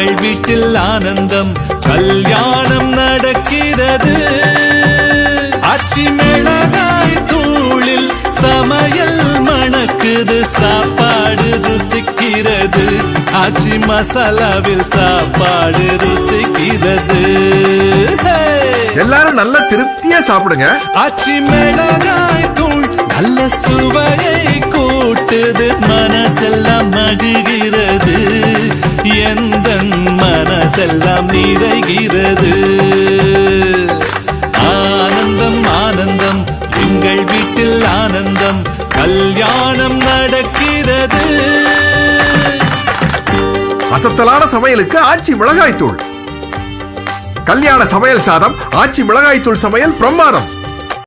எங்கள் வீட்டில் ஆனந்தம் கல்யாணம் நடக்கிறது. ஆச்சி மிளகாய் தூளில் சமையல் மணக்குது, சாப்பாடு ருசிக்கிறது. ஆச்சி மசாலாவில் சாப்பாடு ருசிக்கிறது. எல்லாரும் நல்ல திருப்தியா சாப்பிடுங்க. ஆச்சி மிளகாய் தூள் நல்ல சுவையை கூட்டுது, மனசெல்லாம் மகிழ்கிறது, எந்த மனசெல்லாம் நிறைகிறது. ஆனந்தம் ஆனந்தம் எங்கள் வீட்டில் ஆனந்தம் கல்யாணம் நடக்கிறது. அசத்தலான சமையலுக்கு ஆச்சி மிளகாய் தூள். கல்யாண சமையல் சாதம் ஆச்சி மிளகாய் தூள் சமையல் பிரமாதம்.